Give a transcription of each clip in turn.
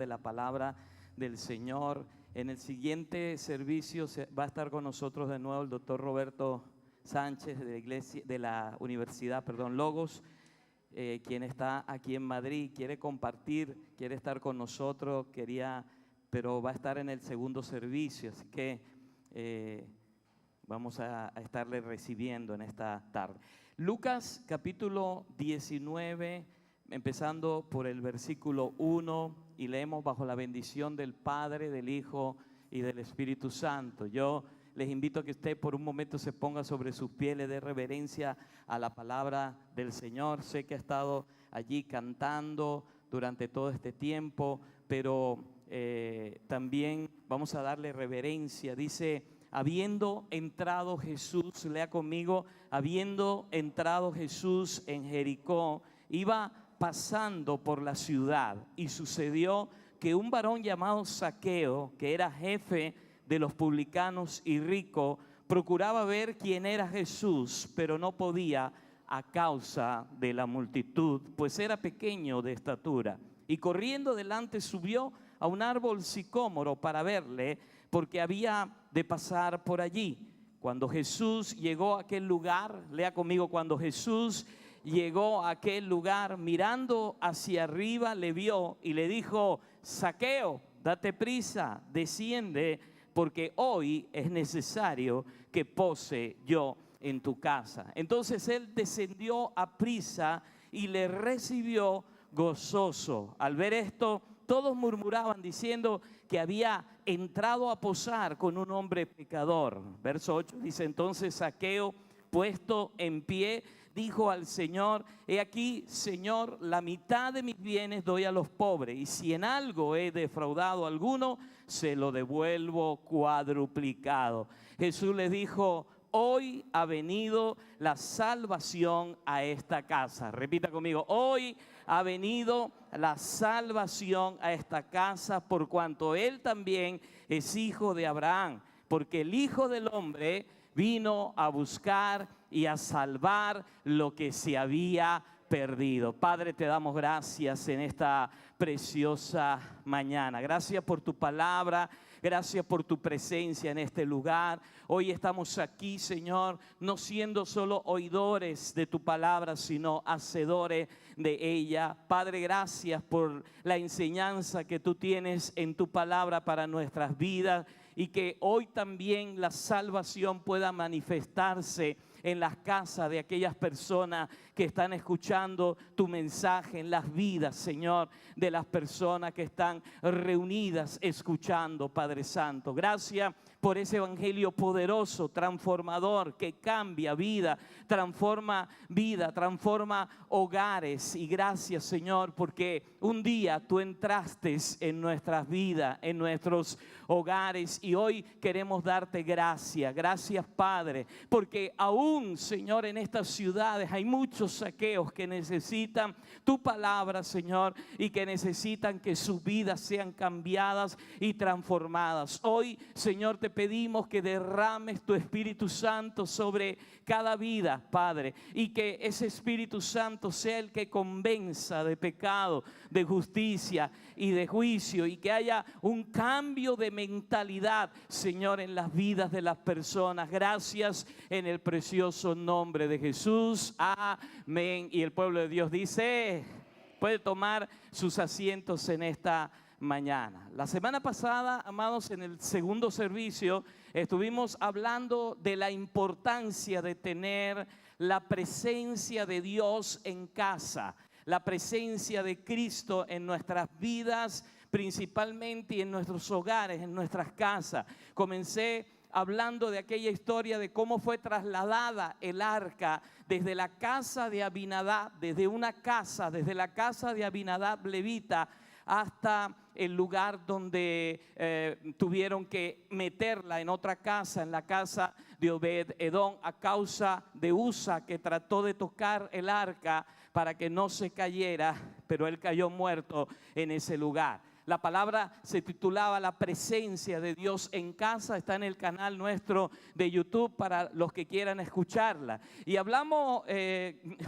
de la palabra del Señor. En el siguiente servicio va a estar con nosotros de nuevo el doctor Roberto Sánchez de la Universidad Logos, quien está aquí en Madrid, quiere compartir, quiere estar con nosotros, pero va a estar en el segundo servicio, así que vamos a estarle recibiendo en esta tarde. Lucas capítulo 19, empezando por el versículo 1, y leemos bajo la bendición del Padre, del Hijo y del Espíritu Santo. Yo les invito a que usted por un momento se ponga sobre sus pies, le dé reverencia a la palabra del Señor. Sé que ha estado allí cantando durante todo este tiempo, pero también vamos a darle reverencia. Dice: habiendo entrado Jesús, lea conmigo, habiendo entrado Jesús en Jericó, iba pasando por la ciudad, y sucedió que un varón llamado Zaqueo, que era jefe de los publicanos y rico, procuraba ver quién era Jesús, pero no podía a causa de la multitud, pues era pequeño de estatura. Y corriendo delante subió a un árbol sicómoro para verle, porque había de pasar por allí. Cuando Jesús llegó a aquel lugar, lea conmigo, cuando Jesús llegó a aquel lugar, mirando hacia arriba, le vio y le dijo: Zaqueo, date prisa, desciende, porque hoy es necesario que pose yo en tu casa. Entonces él descendió a prisa y le recibió gozoso. Al ver esto, todos murmuraban diciendo que había entrado a posar con un hombre pecador. Verso 8 dice: entonces Zaqueo, puesto en pie, dijo al Señor: he aquí, Señor, la mitad de mis bienes doy a los pobres, y si en algo he defraudado a alguno, se lo devuelvo cuadruplicado. Jesús le dijo: hoy ha venido la salvación a esta casa. Repita conmigo: hoy ha venido la salvación a esta casa, por cuanto él también es hijo de Abraham, porque el Hijo del Hombre vino a buscar y a salvar lo que se había perdido. Padre, te damos gracias en esta preciosa mañana. Gracias por tu palabra. Gracias por tu presencia en este lugar. Hoy estamos aquí, Señor, no siendo solo oidores de tu palabra, sino hacedores de ella. Padre, gracias por la enseñanza que tú tienes en tu palabra para nuestras vidas, y que hoy también la salvación pueda manifestarse en las casas de aquellas personas que están escuchando tu mensaje, en las vidas, Señor, de las personas que están reunidas escuchando, Padre Santo. Gracias por ese evangelio poderoso, transformador, que cambia vida, transforma hogares. Y gracias, Señor, porque un día tú entraste en nuestras vidas, en nuestros hogares, y hoy queremos darte gracias. Gracias, Padre, porque aún, Señor, en estas ciudades hay muchos saqueos que necesitan tu palabra, Señor, y que necesitan que sus vidas sean cambiadas y transformadas. Hoy, Señor, te pedimos que derrames tu Espíritu Santo sobre cada vida, Padre, y que ese Espíritu Santo sea el que convenza de pecado, de justicia y de juicio, y que haya un cambio de mentalidad, Señor, en las vidas de las personas. Gracias en el precioso nombre de Jesús. Amén. Y el pueblo de Dios dice: puede tomar sus asientos en esta mañana. La semana pasada, amados, en el segundo servicio estuvimos hablando de la importancia de tener la presencia de Dios en casa, la presencia de Cristo en nuestras vidas, principalmente, y en nuestros hogares, en nuestras casas. Comencé hablando de aquella historia de cómo fue trasladada el arca desde la casa de Abinadab, desde la casa de Abinadab levita, hasta el lugar donde tuvieron que meterla en otra casa, en la casa de Obed-Edom, a causa de Usa, que trató de tocar el arca para que no se cayera, pero él cayó muerto en ese lugar. La palabra se titulaba La presencia de Dios en casa. Está en el canal nuestro de YouTube para los que quieran escucharla. Y hablamos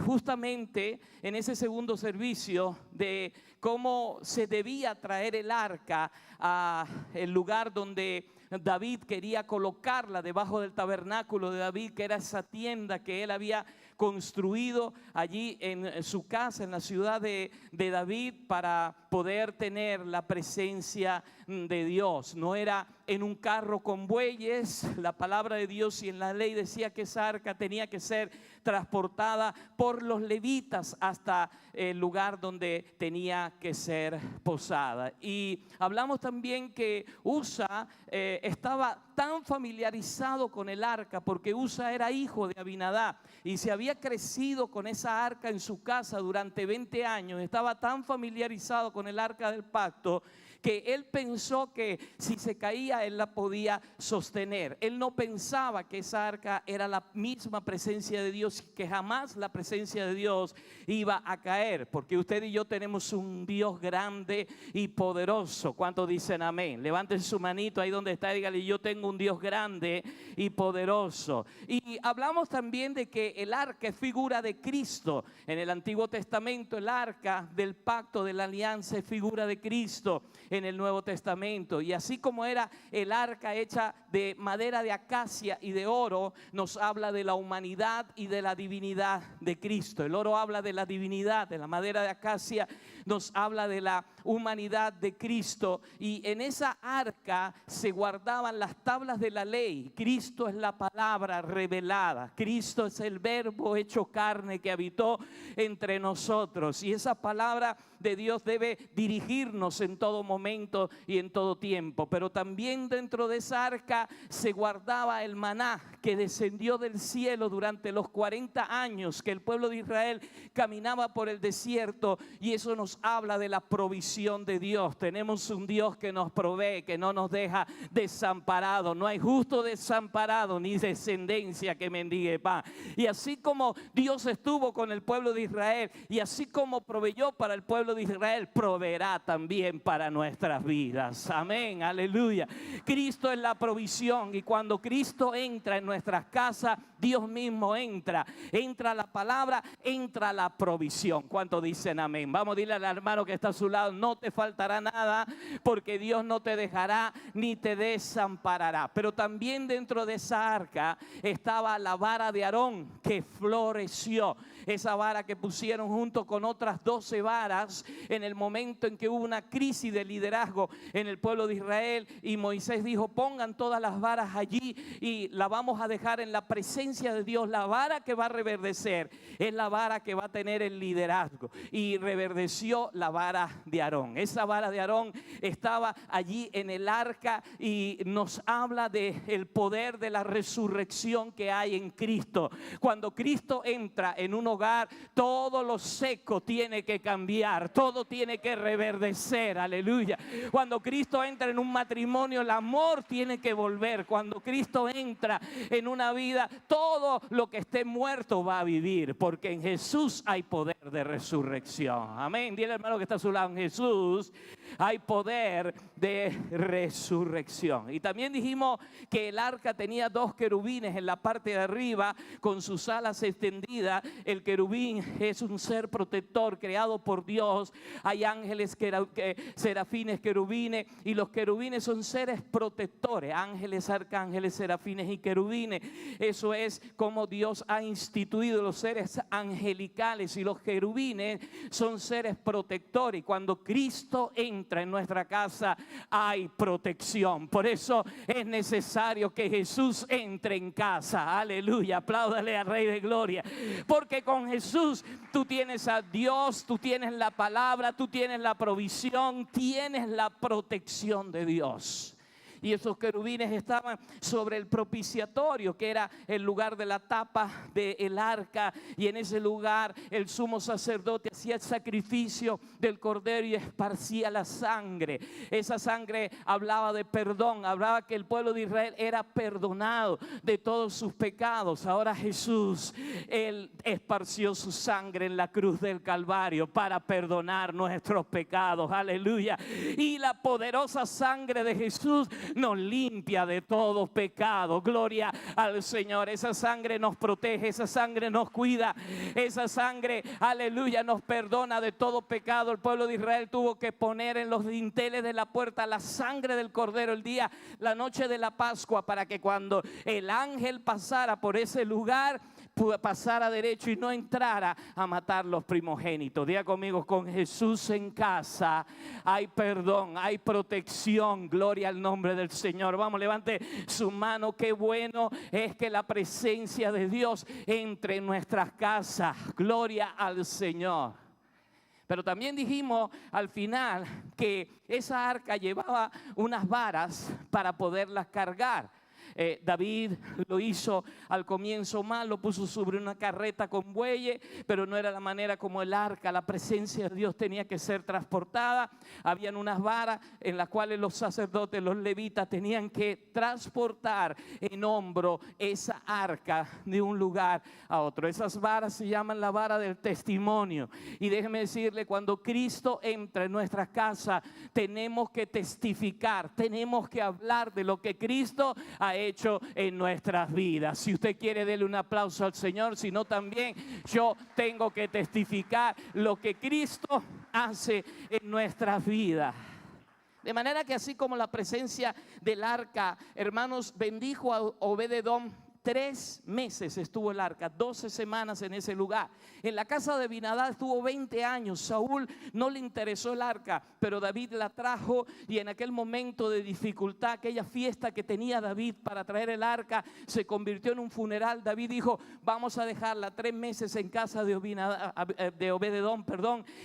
justamente en ese segundo servicio de cómo se debía traer el arca al lugar donde David quería colocarla, debajo del tabernáculo de David, que era esa tienda que él había construido allí en su casa, en la ciudad de David, para poder tener la presencia de Dios. No era en un carro con bueyes. La palabra de Dios y en la ley decía que esa arca tenía que ser transportada por los levitas hasta el lugar donde tenía que ser posada. Y hablamos también que Usa estaba tan familiarizado con el arca, porque Usa era hijo de Abinadab y se había crecido con esa arca en su casa durante 20 años. Estaba tan familiarizado con el arca del pacto que él pensó que si se caía él la podía sostener. Él no pensaba que esa arca era la misma presencia de Dios, que jamás la presencia de Dios iba a caer, porque usted y yo tenemos un Dios grande y poderoso. ¿Cuántos dicen amén? Levanten su manito ahí donde está y dígale: yo tengo un Dios grande y poderoso. Y hablamos también de que el arca es figura de Cristo. En el Antiguo Testamento el arca del pacto, de la alianza, es figura de Cristo en el Nuevo Testamento. Y así como era el arca hecha de madera de acacia y de oro, nos habla de la humanidad y de la divinidad de Cristo. El oro habla de la divinidad, de la madera de acacia nos habla de la humanidad de Cristo. Y en esa arca se guardaban las tablas de la ley. Cristo es la palabra revelada. Cristo es el verbo hecho carne que habitó entre nosotros. Y esa palabra de Dios debe dirigirnos en todo momento y en todo tiempo. Pero también dentro de esa arca se guardaba el maná que descendió del cielo durante los 40 años que el pueblo de Israel caminaba por el desierto. Y eso nos habla de la provisión de Dios. Tenemos un Dios que nos provee, que no nos deja desamparados. No hay justo desamparado ni descendencia que mendigue pan. Y así como Dios estuvo con el pueblo de Israel, y así como proveyó para el pueblo de Israel, proveerá también para nuestras vidas. Amén, aleluya. Cristo es la provisión, y cuando Cristo entra en nuestras casas, Dios mismo entra. Entra la palabra, entra la provisión. ¿Cuántos dicen amén? Vamos a decirle al hermano que está a su lado: no te faltará nada, porque Dios no te dejará ni te desamparará. Pero también dentro de esa arca estaba la vara de Aarón, que floreció. Esa vara que pusieron junto con otras 12 varas en el momento en que hubo una crisis de liderazgo en el pueblo de Israel, y Moisés dijo: pongan todas las varas allí y la vamos a dejar en la presencia de Dios. La vara que va a reverdecer es la vara que va a tener el liderazgo, y reverdeció la vara de Aarón. Esa vara de Aarón estaba allí en el arca y nos habla del poder de la resurrección que hay en Cristo. Cuando Cristo entra en un hogar, todo lo seco tiene que cambiar, todo tiene que reverdecer, aleluya. Cuando Cristo entra en un matrimonio, el amor tiene que volver. Cuando Cristo entra en una vida, todo lo que esté muerto va a vivir, porque en Jesús hay poder de resurrección. Amén. Dile, hermano que está a su lado: en Jesús hay poder de resurrección. Y también dijimos que el arca tenía 2 querubines en la parte de arriba con sus alas extendidas. El querubín es un ser protector creado por Dios. Hay ángeles, serafines, querubines, y los querubines son seres protectores: ángeles, arcángeles, serafines y querubines. Eso es como Dios ha instituido los seres angelicales, y los querubines son seres protectores. Y cuando Cristo entra en nuestra casa, hay protección. Por eso es necesario que Jesús entre en casa. Aleluya, apláudale al Rey de Gloria, porque con Jesús tú tienes a Dios, tú tienes la palabra, tú tienes la provisión, tienes la protección de Dios. y esos querubines estaban sobre el propiciatorio, que era el lugar de la tapa del arca, y en ese lugar el sumo sacerdote hacía el sacrificio del cordero y esparcía la sangre. Esa sangre hablaba de perdón, hablaba que el pueblo de Israel era perdonado de todos sus pecados. Ahora Jesús, Él esparció su sangre en la cruz del Calvario para perdonar nuestros pecados, aleluya. Y la poderosa sangre de Jesús nos limpia de todo pecado, gloria al Señor. Esa sangre nos protege, esa sangre nos cuida, esa sangre, aleluya, nos perdona de todo pecado. El pueblo de Israel tuvo que poner en los dinteles de la puerta la sangre del cordero la noche de la Pascua, para que cuando el ángel pasara por ese lugar, pasara derecho y no entrara a matar los primogénitos. Diga conmigo: con Jesús en casa hay perdón, hay protección, gloria al nombre del Señor. Vamos, levante su mano. Qué bueno es que la presencia de Dios entre en nuestras casas, gloria al Señor. Pero también dijimos al final que esa arca llevaba unas varas para poderlas cargar. David lo hizo al comienzo mal, lo puso sobre una carreta con bueyes, pero no era la manera como el arca, la presencia de Dios, tenía que ser transportada. Habían unas varas en las cuales los sacerdotes, los levitas, tenían que transportar en hombro esa arca de un lugar a otro. Esas varas se llaman la vara del testimonio. Y déjeme decirle, cuando Cristo entra en nuestra casa, tenemos que testificar, tenemos que hablar de lo que Cristo ha hecho en nuestras vidas. Si usted quiere, dele un aplauso al Señor. Si no, también yo tengo que testificar lo que Cristo hace en nuestras vidas. De manera que así como la presencia del arca, hermanos, bendijo a Obed-edom, 3 meses estuvo el arca, 12 semanas en ese lugar. En la casa de Abinadab estuvo 20 años. Saúl no le interesó el arca, pero David la trajo, y en aquel momento de dificultad, aquella fiesta que tenía David para traer el arca se convirtió en un funeral. David dijo: vamos a dejarla 3 meses en casa de Obed-edom,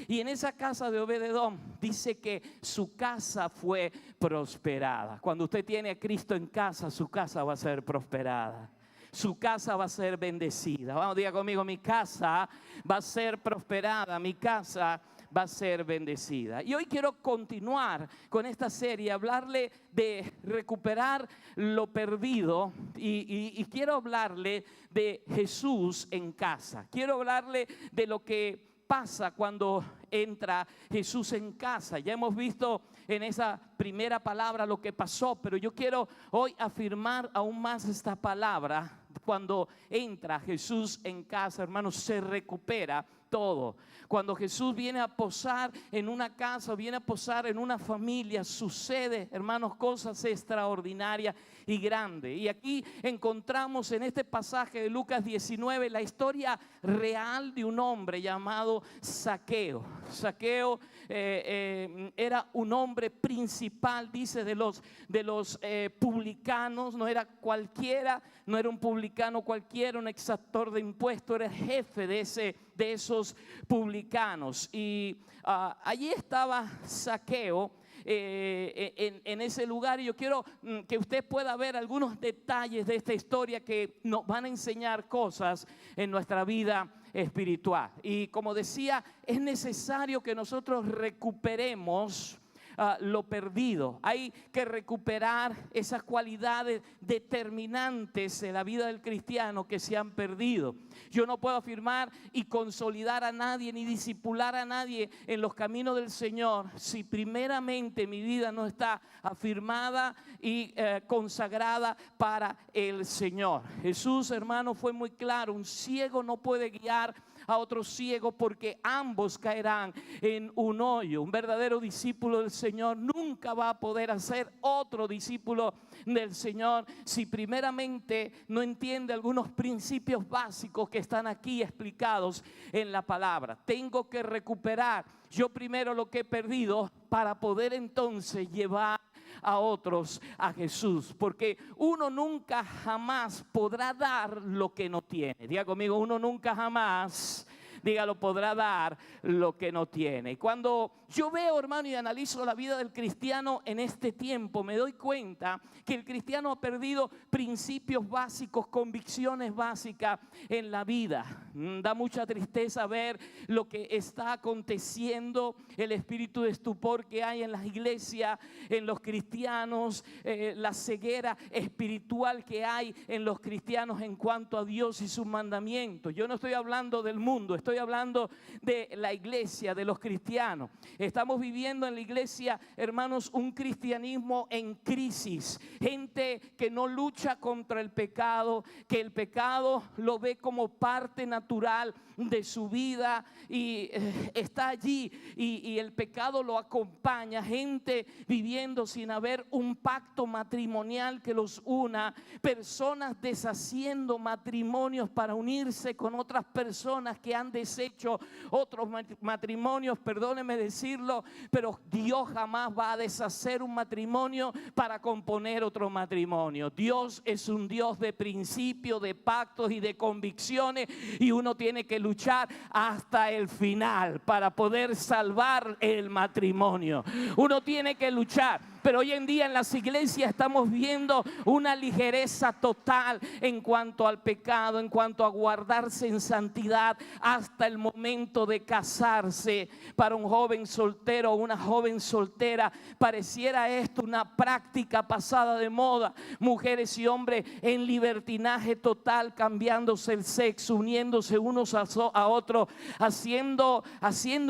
y en esa casa de Obed-edom dice que su casa fue prosperada. Cuando usted tiene a Cristo en casa, su casa va a ser prosperada. Su casa va a ser bendecida. Vamos, diga conmigo: mi casa va a ser prosperada, mi casa va a ser bendecida. Y hoy quiero continuar con esta serie, hablarle de recuperar lo perdido, y quiero hablarle de Jesús en casa. Quiero hablarle de lo que pasa cuando entra Jesús en casa. Ya hemos visto en esa primera palabra lo que pasó, pero yo quiero hoy afirmar aún más esta palabra. Cuando entra Jesús en casa, hermanos, se recupera todo. Cuando Jesús viene a posar en una casa, viene a posar en una familia, sucede, hermanos, cosas extraordinarias y grandes. Y aquí encontramos en este pasaje de Lucas 19 la historia real de un hombre llamado Zaqueo. Zaqueo era un hombre principal, dice, de los publicanos. No era cualquiera, no era un publicano cualquiera, un exactor de impuestos, era el jefe de esos publicanos. Y allí estaba Zaqueo en ese lugar. Y yo quiero que usted pueda ver algunos detalles de esta historia que nos van a enseñar cosas en nuestra vida espiritual. Y como decía, es necesario que nosotros recuperemos lo perdido. Hay que recuperar esas cualidades determinantes en la vida del cristiano que se han perdido. Yo no puedo afirmar y consolidar a nadie ni discipular a nadie en los caminos del Señor si primeramente mi vida no está afirmada y consagrada para el Señor. Jesús, hermano, fue muy claro: un ciego no puede guiar a otro ciego, porque ambos caerán en un hoyo. Un verdadero discípulo del Señor nunca va a poder hacer otro discípulo del Señor si primeramente no entiende algunos principios básicos que están aquí explicados en la palabra. Tengo que recuperar yo primero lo que he perdido para poder entonces llevar a otros a Jesús, porque uno nunca jamás podrá dar lo que no tiene. Diga conmigo: uno nunca jamás dígalo, podrá dar lo que no tiene. Y cuando yo veo, hermano, y analizo la vida del cristiano en este tiempo, me doy cuenta que el cristiano ha perdido principios básicos, convicciones básicas en la vida. Da mucha tristeza ver lo que está aconteciendo, el espíritu de estupor que hay en las iglesias, en los cristianos, la ceguera espiritual que hay en los cristianos en cuanto a Dios y sus mandamientos. Yo no estoy hablando del mundo, estoy hablando de la iglesia, de los cristianos. Estamos viviendo en la iglesia, hermanos, un cristianismo en crisis. Gente que no lucha contra el pecado, que el pecado lo ve como parte natural de su vida y está allí y el pecado lo acompaña. Gente viviendo sin haber un pacto matrimonial que los una, personas deshaciendo matrimonios para unirse con otras personas que han deshecho otros matrimonios. Perdóneme decirlo, pero Dios jamás va a deshacer un matrimonio para componer otro matrimonio. Dios es un Dios de principios, de pactos y de convicciones, y uno tiene que luchar hasta el final para poder salvar el matrimonio. Uno tiene que luchar. Pero hoy en día en las iglesias estamos viendo una ligereza total en cuanto al pecado, en cuanto a guardarse en santidad hasta el momento de casarse. Para un joven soltero o una joven soltera pareciera esto una práctica pasada de moda. Mujeres y hombres en libertinaje total, cambiándose el sexo, uniéndose unos a otros, haciendo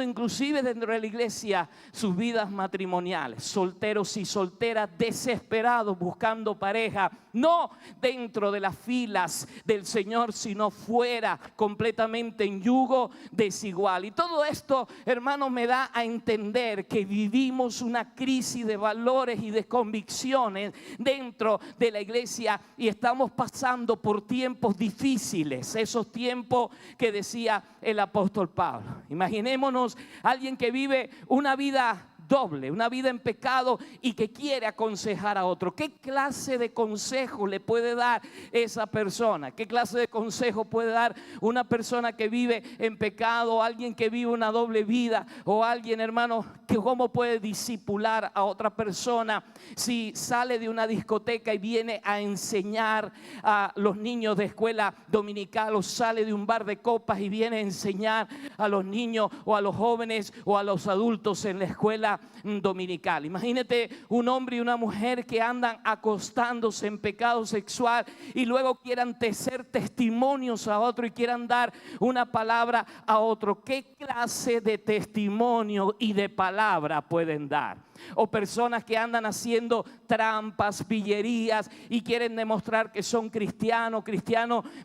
inclusive dentro de la iglesia sus vidas matrimoniales. Solteros y solteras desesperados buscando pareja, no dentro de las filas del Señor, sino fuera, completamente en yugo desigual. Y todo esto, hermanos, me da a entender que vivimos una crisis de valores y de convicciones dentro de la iglesia y estamos pasando por tiempos difíciles, esos tiempos que decía el apóstol Pablo. Imaginémonos a alguien que vive una vida doble, una vida en pecado y que quiere aconsejar a otro. ¿Qué clase de consejo le puede dar esa persona? ¿Qué clase de consejo puede dar una persona que vive en pecado, alguien que vive una doble vida, o alguien, hermano, que cómo puede discipular a otra persona si sale de una discoteca y viene a enseñar a los niños de escuela dominical, o sale de un bar de copas y viene a enseñar a los niños o a los jóvenes o a los adultos en la escuela dominical? Imagínate un hombre y una mujer que andan acostándose en pecado sexual y luego quieran tecer testimonios a otro y quieran dar una palabra a otro. ¿Qué clase de testimonio y de palabra pueden dar? O personas que andan haciendo trampas, pillerías y quieren demostrar que son cristianos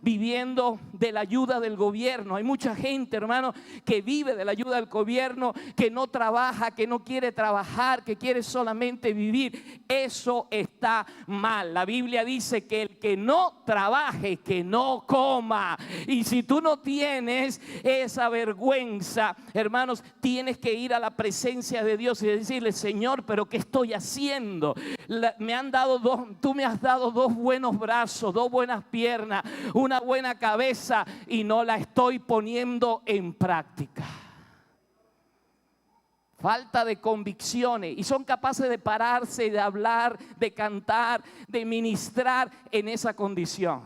viviendo de la ayuda del gobierno. Hay mucha gente, hermano, que vive de la ayuda del gobierno, que no trabaja, que no quiere trabajar, que quiere solamente vivir. Eso está mal. La Biblia dice que el que no trabaje, que no coma. Y si tú no tienes esa vergüenza, hermanos, tienes que ir a la presencia de Dios y decirle: Señor, pero ¿qué estoy haciendo? Tú me has dado dos buenos brazos, dos buenas piernas, una buena cabeza, y no la estoy poniendo en práctica. Falta de convicciones, y son capaces de pararse, de hablar, de cantar, de ministrar en esa condición.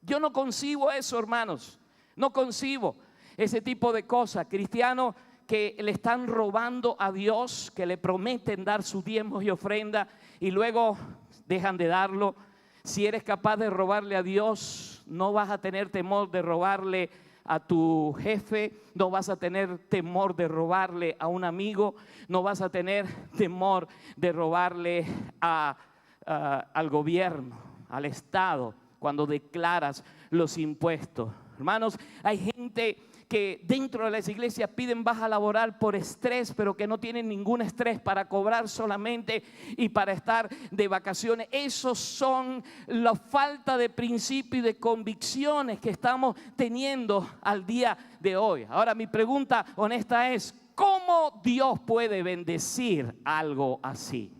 Yo no concibo eso, hermanos. No concibo ese tipo de cosas. Cristianos que le están robando a Dios, que le prometen dar sus diezmos y ofrenda y luego dejan de darlo. Si eres capaz de robarle a Dios, no vas a tener temor de robarle a tu jefe, no vas a tener temor de robarle a un amigo, no vas a tener temor de robarle al gobierno, al Estado, cuando declaras los impuestos. Hermanos, hay gente que dentro de las iglesias piden baja laboral por estrés, pero que no tienen ningún estrés para cobrar solamente y para estar de vacaciones. Esos son la falta de principio y de convicciones que estamos teniendo al día de hoy. Ahora, mi pregunta honesta es: ¿cómo Dios puede bendecir algo así?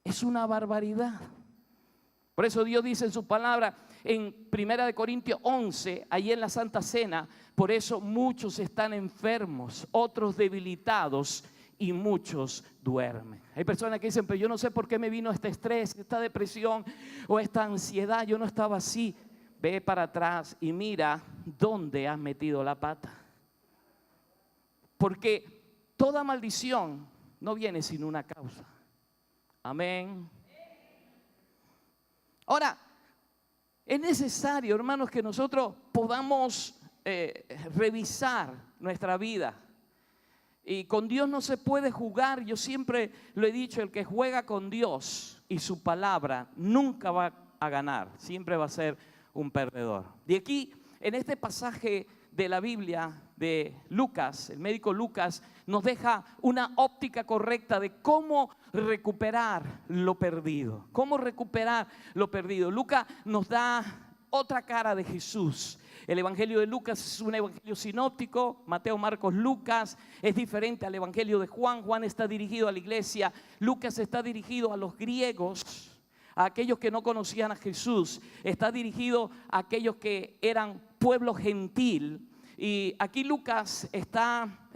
Es una barbaridad. Por eso Dios dice en su palabra en 1 Corintios 11, allí en la Santa Cena, por eso muchos están enfermos, otros debilitados y muchos duermen. Hay personas que dicen, pero yo no sé por qué me vino este estrés, esta depresión o esta ansiedad, yo no estaba así. Ve para atrás y mira dónde has metido la pata. Porque toda maldición no viene sin una causa. Amén. Ahora, es necesario, hermanos, que nosotros podamos revisar nuestra vida. Y con Dios no se puede jugar. Yo siempre lo he dicho, el que juega con Dios y su palabra nunca va a ganar, siempre va a ser un perdedor. Y aquí, en este pasaje de la Biblia de Lucas, el médico Lucas nos deja una óptica correcta de cómo recuperar lo perdido. Cómo recuperar lo perdido. Lucas nos da otra cara de Jesús. El evangelio de Lucas es un evangelio sinóptico. Mateo, Marcos, Lucas es diferente al evangelio de Juan. Juan está dirigido a la iglesia. Lucas está dirigido a los griegos, a aquellos que no conocían a Jesús. Está dirigido a aquellos que eran pueblo gentil. Y aquí Lucas está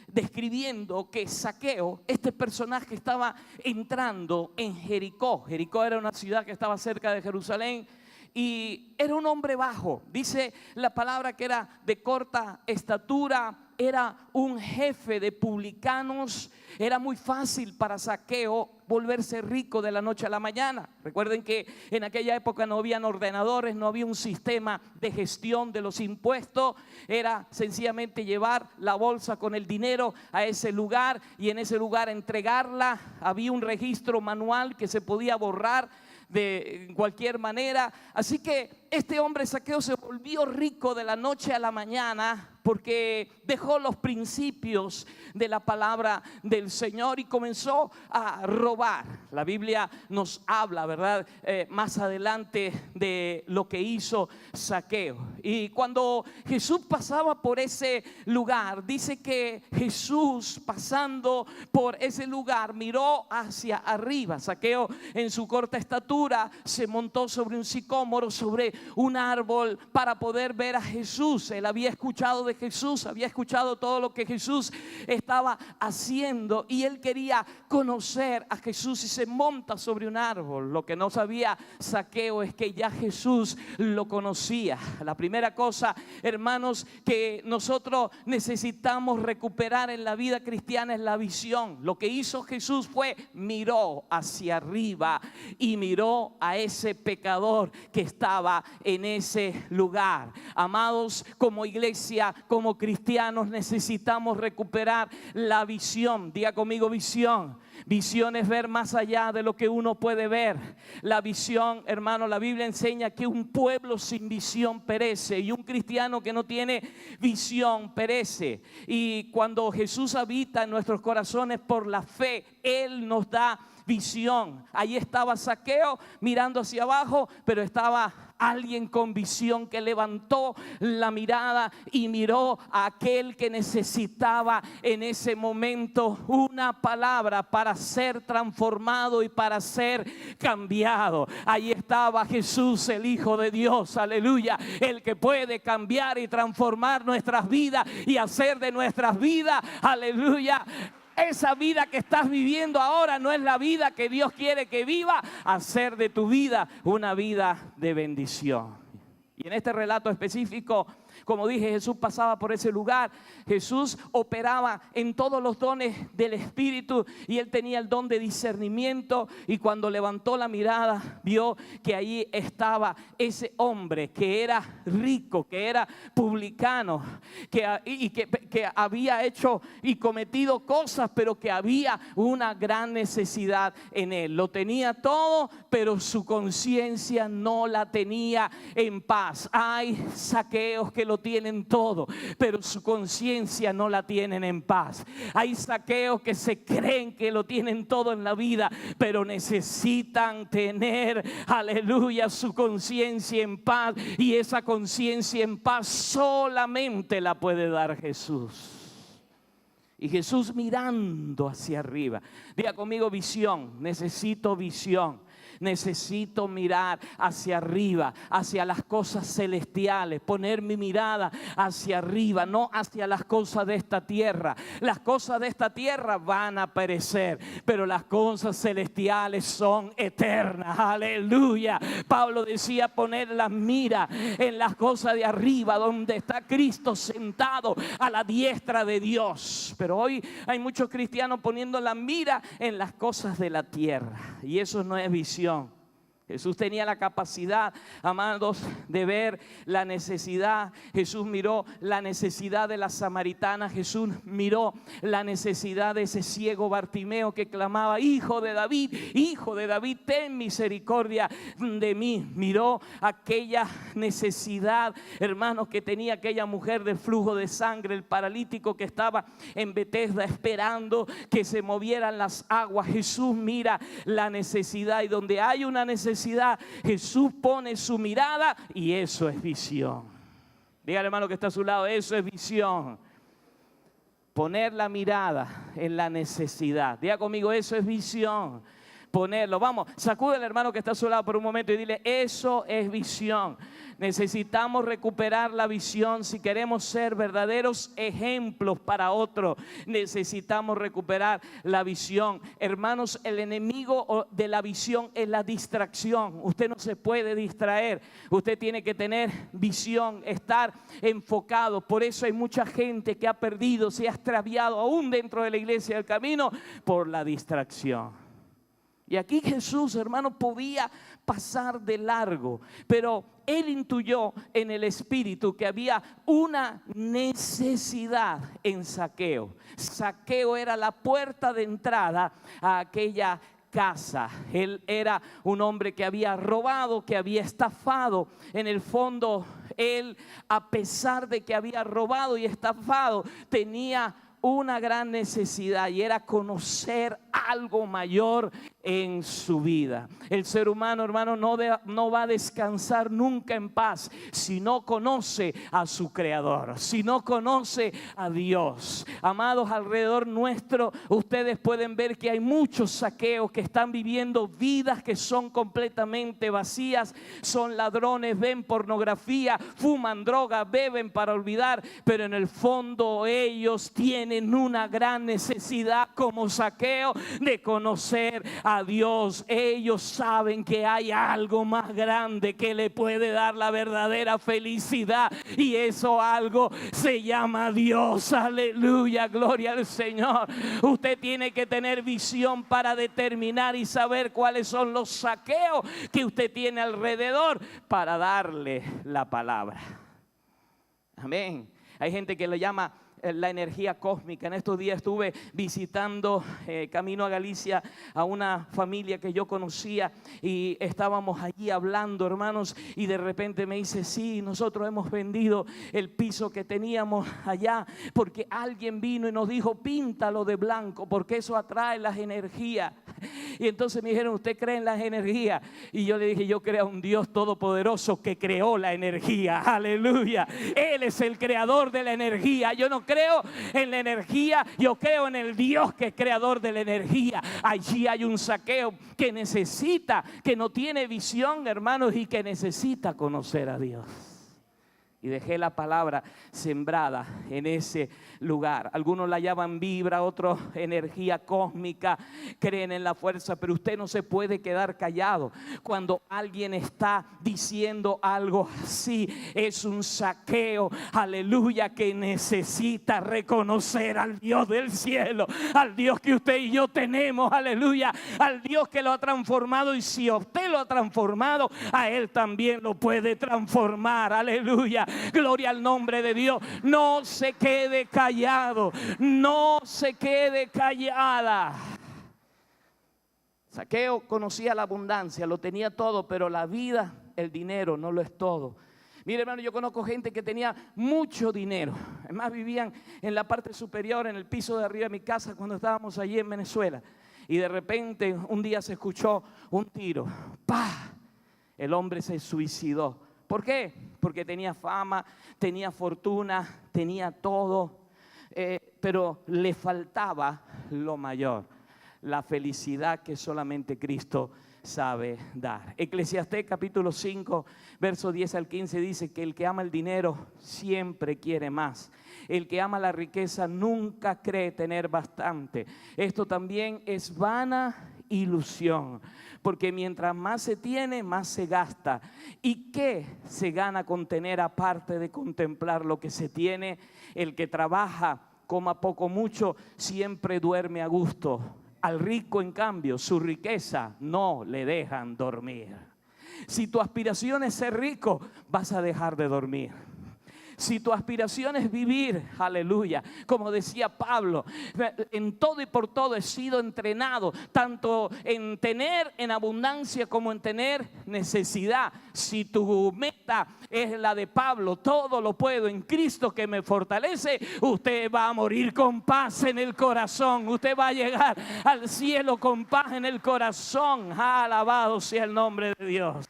describiendo que Zaqueo, este personaje, estaba entrando en Jericó. Jericó era una ciudad que estaba cerca de Jerusalén y era un hombre bajo. Dice la palabra que era de corta estatura, era un jefe de publicanos. Era muy fácil para Zaqueo volverse rico de la noche a la mañana. Recuerden que en aquella época no habían ordenadores, no había un sistema de gestión de los impuestos. Era sencillamente llevar la bolsa con el dinero a ese lugar y en ese lugar entregarla. Había un registro manual que se podía borrar de cualquier manera. Así que este hombre Zaqueo se volvió rico de la noche a la mañana porque dejó los principios de la palabra del Señor y comenzó a robar. La Biblia nos habla, ¿verdad? Más adelante de lo que hizo Zaqueo. Y cuando Jesús pasaba por ese lugar, dice que Jesús, pasando por ese lugar, miró hacia arriba. Zaqueo, en su corta estatura, se montó sobre un sicómoro, sobre un árbol, para poder ver a Jesús. Él había escuchado de Jesús, había escuchado todo lo que Jesús estaba haciendo y él quería conocer a Jesús y se monta sobre un árbol. Lo que no sabía Zaqueo es que ya Jesús lo conocía. La primera cosa, hermanos, que nosotros necesitamos recuperar en la vida cristiana es la visión. Lo que hizo Jesús fue miró hacia arriba y miró a ese pecador que estaba en ese lugar. Amados, como iglesia, como cristianos, necesitamos recuperar la visión. Diga conmigo visión. Visión es ver más allá de lo que uno puede ver. La visión, hermano, la Biblia enseña que un pueblo sin visión perece y un cristiano que no tiene visión perece. Y cuando Jesús habita en nuestros corazones por la fe, Él nos da visión. Ahí estaba Zaqueo mirando hacia abajo, pero estaba alguien con visión que levantó la mirada y miró a aquel que necesitaba en ese momento una palabra para ser transformado y para ser cambiado. Ahí estaba Jesús, el Hijo de Dios, aleluya, el que puede cambiar y transformar nuestras vidas y hacer de nuestras vidas, aleluya, esa vida que estás viviendo ahora no es la vida que Dios quiere que viva. Hacer de tu vida una vida de bendición. Y en este relato específico, como dije, Jesús pasaba por ese lugar. Jesús operaba en todos los dones del Espíritu y Él tenía el don de discernimiento. Y cuando levantó la mirada, vio que allí estaba ese hombre que era rico, que era publicano, que había hecho y cometido cosas, pero que había una gran necesidad en él. Lo tenía todo, pero su conciencia no la tenía en paz. Hay Zaqueos que lo tienen todo, pero su conciencia no la tienen en paz. Hay Zaqueos que se creen que lo tienen todo en la vida, pero necesitan tener, aleluya, su conciencia en paz. Y esa conciencia en paz solamente la puede dar Jesús. Y Jesús mirando hacia arriba. Diga conmigo visión. Necesito visión. Necesito mirar hacia arriba, hacia las cosas celestiales, poner mi mirada hacia arriba, no hacia las cosas de esta tierra. Las cosas de esta tierra van a perecer, pero las cosas celestiales son eternas. Aleluya. Pablo decía poner la mira en las cosas de arriba, donde está Cristo sentado a la diestra de Dios. Pero hoy hay muchos cristianos poniendo la mira en las cosas de la tierra, y eso no es visión. Jesús tenía la capacidad, amados, de ver la necesidad. Jesús miró la necesidad de la samaritana. Jesús miró la necesidad de ese ciego Bartimeo que clamaba: Hijo de David, ten misericordia de mí. Miró aquella necesidad, hermanos, que tenía aquella mujer de flujo de sangre, el paralítico que estaba en Betesda esperando que se movieran las aguas. Jesús mira la necesidad, y donde hay una necesidad, Jesús pone su mirada, y eso es visión. Dígale, hermano, que está a su lado: eso es visión. Poner la mirada en la necesidad. Diga conmigo: eso es visión. Ponerlo, vamos, sacude al hermano que está a su lado por un momento y dile: eso es visión. Necesitamos recuperar la visión si queremos ser verdaderos ejemplos para otros. Necesitamos recuperar la visión. Hermanos, el enemigo de la visión es la distracción. Usted no se puede distraer. Usted tiene que tener visión, estar enfocado. Por eso hay mucha gente que ha perdido, se ha extraviado aún dentro de la iglesia del camino por la distracción. Y aquí Jesús, hermano, podía pasar de largo, pero él intuyó en el espíritu que había una necesidad en Zaqueo. Zaqueo era la puerta de entrada a aquella casa. Él era un hombre que había robado, que había estafado. En el fondo, él, a pesar de que había robado y estafado, tenía una gran necesidad, y era conocer algo mayor en su vida. El ser humano, hermano, no va a descansar nunca en paz si no conoce a su Creador, si no conoce a Dios. Amados, alrededor nuestro ustedes pueden ver que hay muchos Zaqueos que están viviendo vidas que son completamente vacías. Son ladrones, ven pornografía, fuman droga, beben para olvidar, pero en el fondo ellos tienen una gran necesidad como Zaqueo de conocer a Dios. Ellos saben que hay algo más grande que le puede dar la verdadera felicidad, y eso algo se llama Dios. Aleluya, gloria al Señor. Usted tiene que tener visión para determinar y saber cuáles son los Zaqueos que usted tiene alrededor para darle la palabra. Amén. Hay gente que le llama la energía cósmica. En estos días estuve visitando camino a Galicia a una familia que yo conocía, y estábamos allí hablando, hermanos, y de repente me dice: sí, nosotros hemos vendido el piso que teníamos allá porque alguien vino y nos dijo: píntalo de blanco porque eso atrae las energías. Y entonces me dijeron: ¿usted cree en las energías? Y yo le dije: yo creo a un Dios todopoderoso que creó la energía. Aleluya. Él es el creador de la energía. Yo no creo en la energía, yo creo en el Dios que es creador de la energía. Allí hay un Zaqueo que necesita, que no tiene visión, hermanos, y que necesita conocer a Dios. Y dejé la palabra sembrada en ese lugar. Algunos la llaman vibra, otros energía cósmica, creen en la fuerza, pero usted no se puede quedar callado. Cuando alguien está diciendo algo así, es un Zaqueo, aleluya, que necesita reconocer al Dios del cielo, al Dios que usted y yo tenemos, aleluya, al Dios que lo ha transformado, y si usted lo ha transformado, a Él también lo puede transformar, aleluya. Gloria al nombre de Dios. No se quede callado, no se quede callada. Zaqueo conocía la abundancia, lo tenía todo, pero la vida, el dinero no lo es todo. Mire, hermano, yo conozco gente que tenía mucho dinero. Además, vivían en la parte superior, en el piso de arriba de mi casa cuando estábamos allí en Venezuela. Y de repente un día se escuchó un tiro. ¡Pah! El hombre se suicidó. ¿Por qué? Porque tenía fama, tenía fortuna, tenía todo, pero le faltaba lo mayor. la felicidad que solamente Cristo sabe dar. Eclesiastés capítulo 5, verso 10 al 15 dice que el que ama el dinero siempre quiere más. El que ama la riqueza nunca cree tener bastante. Esto también es vana ilusión, porque mientras más se tiene, más se gasta. ¿Y qué se gana con tener aparte de contemplar lo que se tiene? El que trabaja, coma poco o mucho, siempre duerme a gusto. Al rico, en cambio, su riqueza no le dejan dormir. Si tu aspiración es ser rico, vas a dejar de dormir. Si tu aspiración es vivir, aleluya, como decía Pablo, en todo y por todo he sido entrenado, tanto en tener en abundancia como en tener necesidad. Si tu meta es la de Pablo, todo lo puedo en Cristo que me fortalece, usted va a morir con paz en el corazón. Usted va a llegar al cielo con paz en el corazón. Alabado sea el nombre de Dios.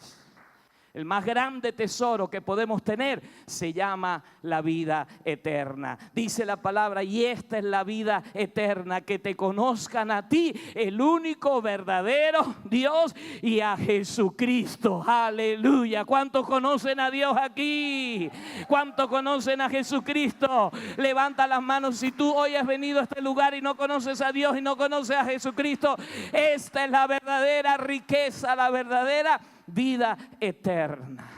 El más grande tesoro que podemos tener se llama la vida eterna. Dice la palabra, y esta es la vida eterna, que te conozcan a ti, el único verdadero Dios, y a Jesucristo. Aleluya. ¿Cuántos conocen a Dios aquí? ¿Cuántos conocen a Jesucristo? Levanta las manos si tú hoy has venido a este lugar y no conoces a Dios y no conoces a Jesucristo. Esta es la verdadera riqueza, la verdadera vida eterna.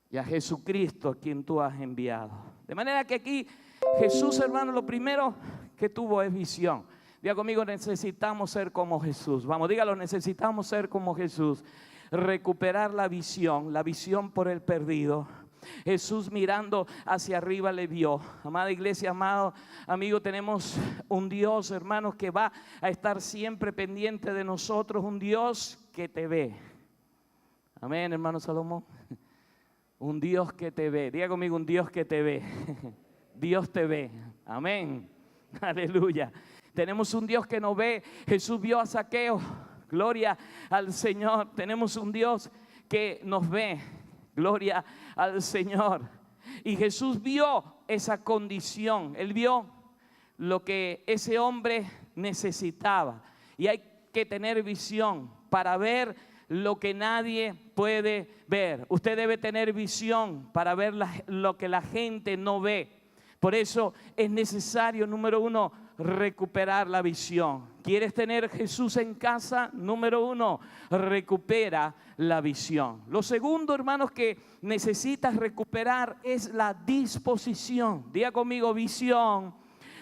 Y a Jesucristo a quien tú has enviado. De manera que aquí Jesús, hermano, lo primero que tuvo es visión. Diga conmigo, necesitamos ser como Jesús. Vamos, dígalo, necesitamos ser como Jesús. Recuperar la visión por el perdido. Jesús mirando hacia arriba le vio. Amada iglesia, amado amigo, tenemos un Dios, hermanos, que va a estar siempre pendiente de nosotros. Un Dios que te ve. Amén, hermano Salomón. Un Dios que te ve. Diga conmigo, un Dios que te ve. Dios te ve. Amén. Aleluya. Tenemos un Dios que nos ve. Jesús vio a Zaqueo. Gloria al Señor. Tenemos un Dios que nos ve. Gloria al Señor. Y Jesús vio esa condición. Él vio lo que ese hombre necesitaba. Y hay que tener visión para ver lo que nadie puede ver. Usted debe tener visión para ver lo que la gente no ve. Por eso es necesario, número uno, recuperar la visión. ¿Quieres tener Jesús en casa? Número uno, recupera la visión. Lo segundo, hermanos, que necesitas recuperar es la disposición. Diga conmigo, visión,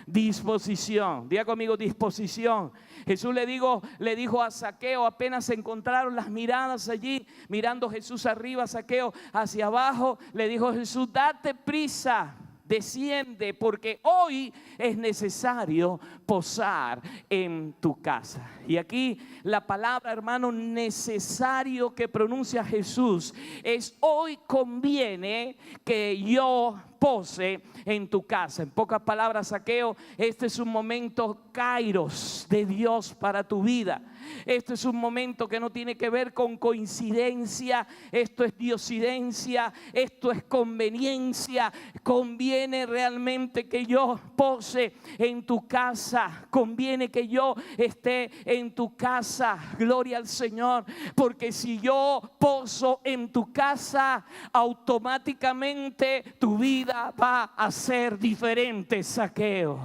disposición. Diga conmigo, disposición. Jesús le dijo a Zaqueo, apenas se encontraron las miradas allí, mirando Jesús arriba, Zaqueo hacia abajo, le dijo Jesús, date prisa, desciende, porque hoy es necesario posar en tu casa. Y aquí la palabra, hermano, necesario que pronuncia Jesús es: hoy conviene que yo pose en tu casa. En pocas palabras, Zaqueo, este es un momento kairos de Dios para tu vida. Este es un momento que no tiene que ver con coincidencia. Esto es diosidencia. Esto es conveniencia. Conviene realmente que yo pose en tu casa. Conviene que yo esté en tu casa. Gloria al Señor. Porque si yo poso en tu casa, automáticamente tu vida va a ser diferente, Zaqueo.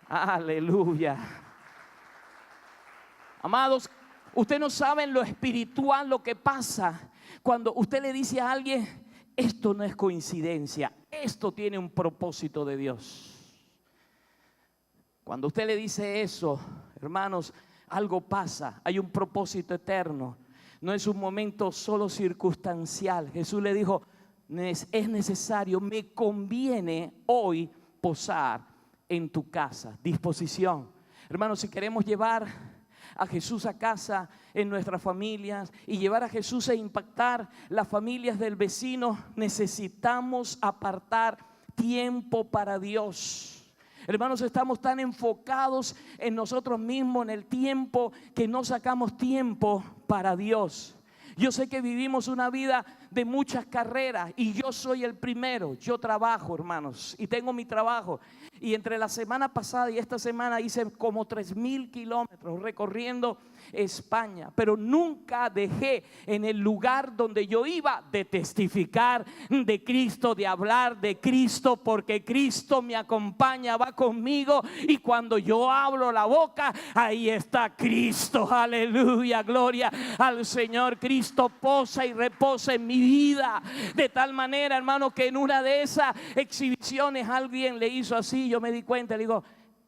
Aleluya. Amados, usted no sabe en lo espiritual lo que pasa cuando usted le dice a alguien: esto no es coincidencia, esto tiene un propósito de Dios. Cuando usted le dice eso, hermanos, algo pasa, hay un propósito eterno. No es un momento solo circunstancial. Jesús le dijo: es necesario, me conviene hoy posar en tu casa. Disposición. Hermanos, si queremos llevar a Jesús a casa, en nuestras familias, y llevar a Jesús a impactar las familias del vecino, necesitamos apartar tiempo para Dios. Hermanos, estamos tan enfocados en nosotros mismos, en el tiempo, que no sacamos tiempo para Dios. Yo sé que vivimos una vida de muchas carreras y yo soy el primero. Yo trabajo, hermanos, y tengo mi trabajo. Y entre la semana pasada y esta semana hice como 3,000 kilómetros recorriendo España, pero nunca dejé en el lugar donde yo iba de testificar de Cristo, de hablar de Cristo, porque Cristo me acompaña, va conmigo, y cuando yo abro la boca, ahí está Cristo. Aleluya, gloria al Señor. Cristo posa y reposa en mi vida, de tal manera, hermano, que en una de esas exhibiciones alguien le hizo así. Yo me di cuenta, le digo,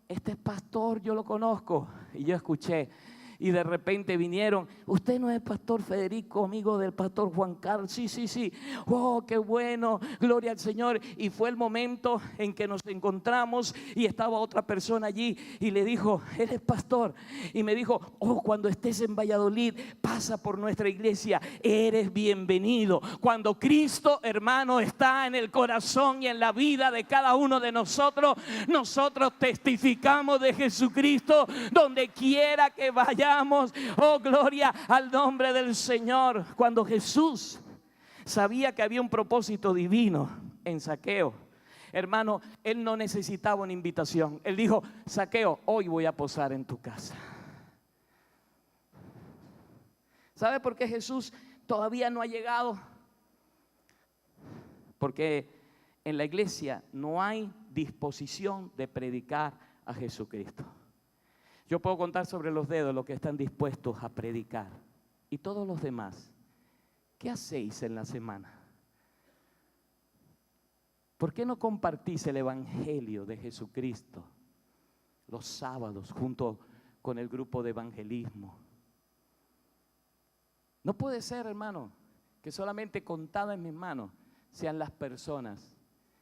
este es pastor, yo lo conozco. Y yo escuché, y de repente vinieron, usted no es pastor Federico, amigo del pastor Juan Carlos. Sí, sí, sí. Oh, qué bueno, gloria al Señor. Y fue el momento en que nos encontramos y estaba otra persona allí y le dijo, ¿eres pastor? Y me dijo, oh, cuando estés en Valladolid, pasa por nuestra iglesia, eres bienvenido. Cuando Cristo, hermano, está en el corazón y en la vida de cada uno de nosotros, nosotros testificamos de Jesucristo donde quiera que vayamos. Oh, gloria al nombre del Señor. Cuando Jesús sabía que había un propósito divino en Zaqueo, hermano, él no necesitaba una invitación. Él dijo, Zaqueo, hoy voy a posar en tu casa. ¿Sabe por qué Jesús todavía no ha llegado? Porque en la iglesia no hay disposición de predicar a Jesucristo. Yo puedo contar sobre los dedos los que están dispuestos a predicar. Y todos los demás, ¿qué hacéis en la semana? ¿Por qué no compartís el evangelio de Jesucristo los sábados junto con el grupo de evangelismo? No puede ser, hermano, que solamente contadas en mis manos sean las personas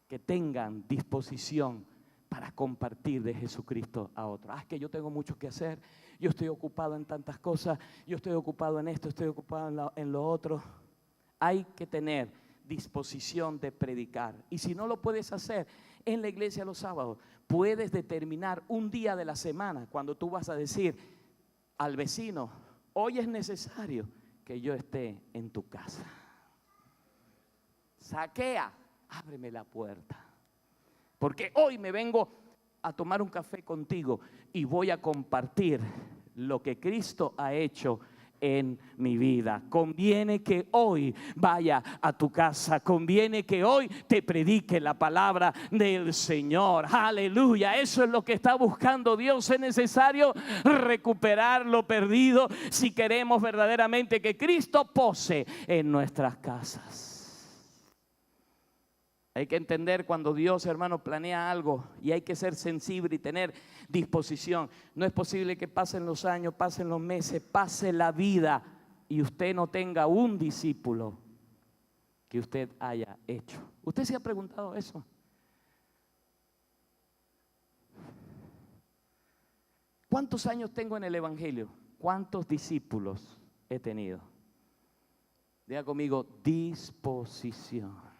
que tengan disposición para compartir de Jesucristo a otros. Es que yo tengo mucho que hacer, yo estoy ocupado en tantas cosas, yo estoy ocupado en esto, estoy ocupado en lo otro. Hay que tener disposición de predicar. Y si no lo puedes hacer en la iglesia los sábados, puedes determinar un día de la semana cuando tú vas a decir al vecino, hoy es necesario que yo esté en tu casa. Zaquea, ábreme la puerta, porque hoy me vengo a tomar un café contigo y voy a compartir lo que Cristo ha hecho en mi vida. Conviene que hoy vaya a tu casa, conviene que hoy te predique la palabra del Señor. Aleluya, eso es lo que está buscando Dios. Es necesario recuperar lo perdido si queremos verdaderamente que Cristo pose en nuestras casas. Hay que entender cuando Dios, hermano, planea algo, y hay que ser sensible y tener disposición. No es posible que pasen los años, pasen los meses, pase la vida y usted no tenga un discípulo que usted haya hecho. ¿Usted se ha preguntado eso? ¿Cuántos años tengo en el evangelio? ¿Cuántos discípulos he tenido? Diga conmigo, disposición.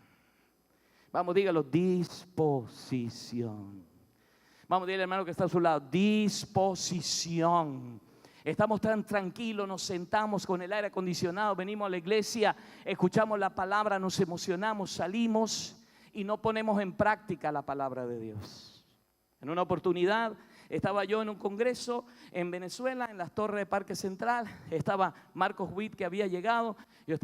Vamos, dígalo, disposición. Vamos, dígale, hermano, que está a su lado, disposición. Estamos tan tranquilos, nos sentamos con el aire acondicionado, venimos a la iglesia, escuchamos la palabra, nos emocionamos, salimos y no ponemos en práctica la palabra de Dios. En una oportunidad estaba yo en un congreso en Venezuela, en las Torres de Parque Central. Estaba Marcos Witt, que había llegado. Yo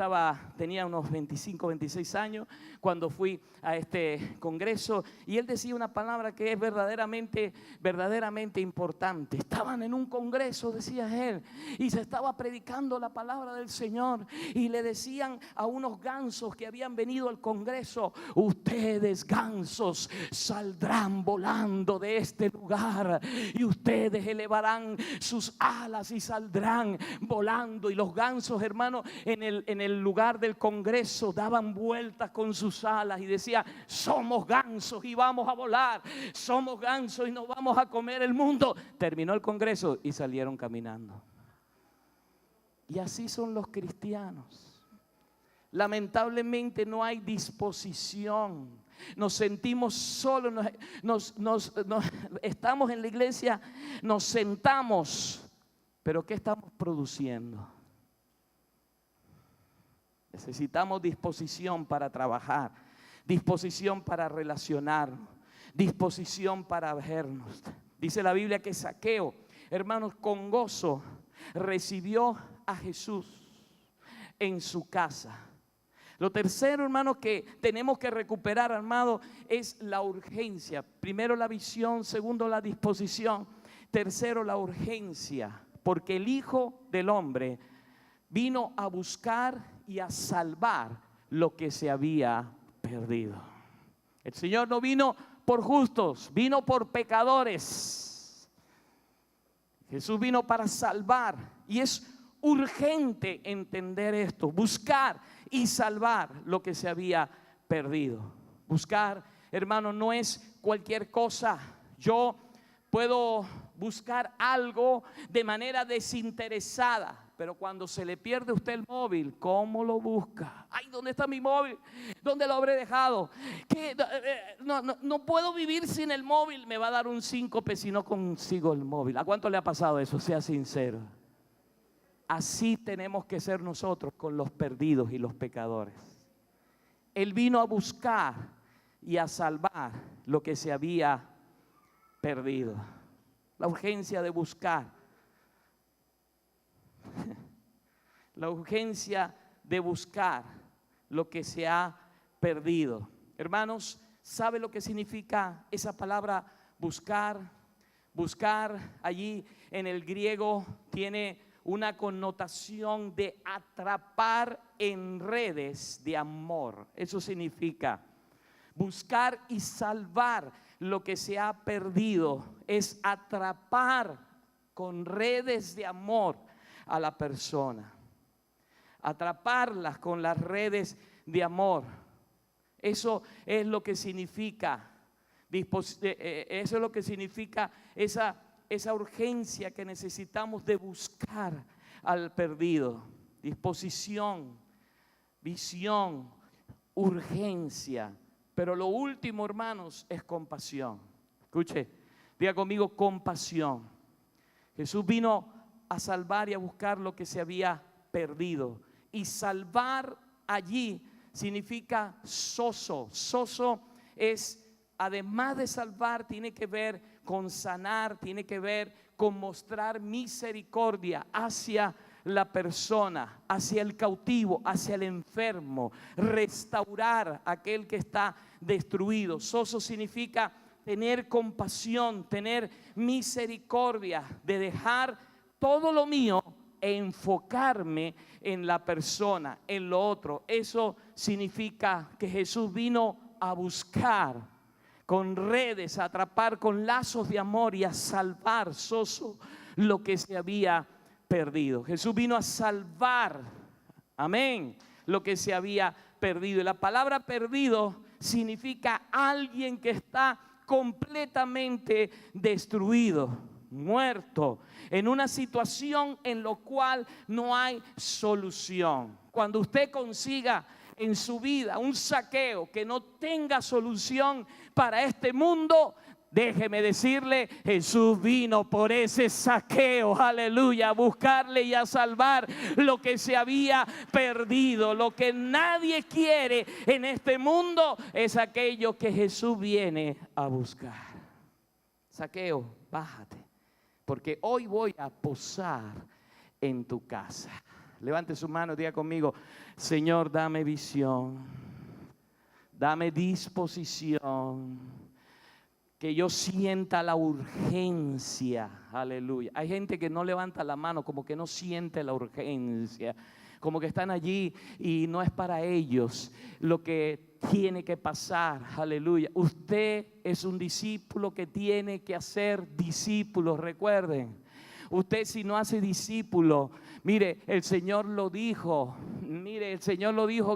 tenía unos 25, 26 años cuando fui a este congreso, y él decía una palabra que es verdaderamente importante. Estaban en un congreso, decía él, y se estaba predicando la palabra del Señor, y le decían a unos gansos que habían venido al congreso: ustedes, gansos, saldrán volando de este lugar y ustedes elevarán sus alas y saldrán volando. Y los gansos, hermano, en el lugar del congreso daban vueltas con sus alas y decían: somos gansos y vamos a volar, somos gansos y nos vamos a comer el mundo. Terminó el congreso y salieron caminando. Y así son los cristianos. Lamentablemente no hay disposición. Nos sentimos solos, estamos en la iglesia, nos sentamos, pero ¿qué estamos produciendo? Necesitamos disposición para trabajar, disposición para relacionarnos, disposición para vernos. Dice la Biblia que Zaqueo, hermanos, con gozo recibió a Jesús en su casa. Lo tercero, hermanos, que tenemos que recuperar, hermano, es la urgencia. Primero la visión, segundo la disposición, tercero la urgencia, porque el Hijo del Hombre vino a buscar y a salvar lo que se había perdido. El Señor no vino por justos, vino por pecadores. Jesús vino para salvar, y es urgente entender esto, buscar y salvar lo que se había perdido. Buscar, hermano, no es cualquier cosa. Yo puedo buscar algo de manera desinteresada, pero cuando se le pierde a usted el móvil, ¿cómo lo busca? Ay, ¿dónde está mi móvil? ¿Dónde lo habré dejado? ¿Qué? No puedo vivir sin el móvil. Me va a dar un síncope si no consigo el móvil. ¿A cuánto le ha pasado eso? Sea sincero. Así tenemos que ser nosotros con los perdidos y los pecadores. Él vino a buscar y a salvar lo que se había perdido. La urgencia de buscar. La urgencia de buscar lo que se ha perdido. Hermanos, ¿sabe lo que significa esa palabra buscar? Buscar allí en el griego tiene una connotación de atrapar en redes de amor. Eso significa buscar y salvar lo que se ha perdido. Es atrapar con redes de amor a la persona. Atraparlas con las redes de amor. Eso es lo que significa. Eso es lo que significa esa urgencia que necesitamos de buscar al perdido. Disposición, visión, urgencia. Pero lo último, hermanos, es compasión. Escuche, diga conmigo, compasión. Jesús vino a salvar y a buscar lo que se había perdido. Y salvar allí significa soso. Soso es, además de salvar, tiene que ver con sanar, tiene que ver con mostrar misericordia hacia la persona, hacia el cautivo, hacia el enfermo, restaurar a aquel que está destruido. Soso significa tener compasión, tener misericordia, de dejar todo lo mío e enfocarme en la persona, en lo otro. Eso significa que Jesús vino a buscar con redes, a atrapar con lazos de amor y a salvar, soso, lo que se había perdido. Jesús vino a salvar, amén, lo que se había perdido. Y la palabra perdido significa alguien que está completamente destruido, muerto, en una situación en la cual no hay solución. Cuando usted consiga en su vida un Zaqueo que no tenga solución para este mundo, déjeme decirle, Jesús vino por ese Zaqueo, aleluya, a buscarle y a salvar lo que se había perdido. Lo que nadie quiere en este mundo es aquello que Jesús viene a buscar. Zaqueo, bájate, porque hoy voy a posar en tu casa. Levante su mano y diga conmigo, Señor, dame visión, dame disposición, que yo sienta la urgencia, aleluya. Hay gente que no levanta la mano, como que no siente la urgencia, como que están allí y no es para ellos lo que tiene que pasar, aleluya. Usted es un discípulo que tiene que hacer discípulos, recuerden. Usted si no hace discípulo, mire, el Señor lo dijo,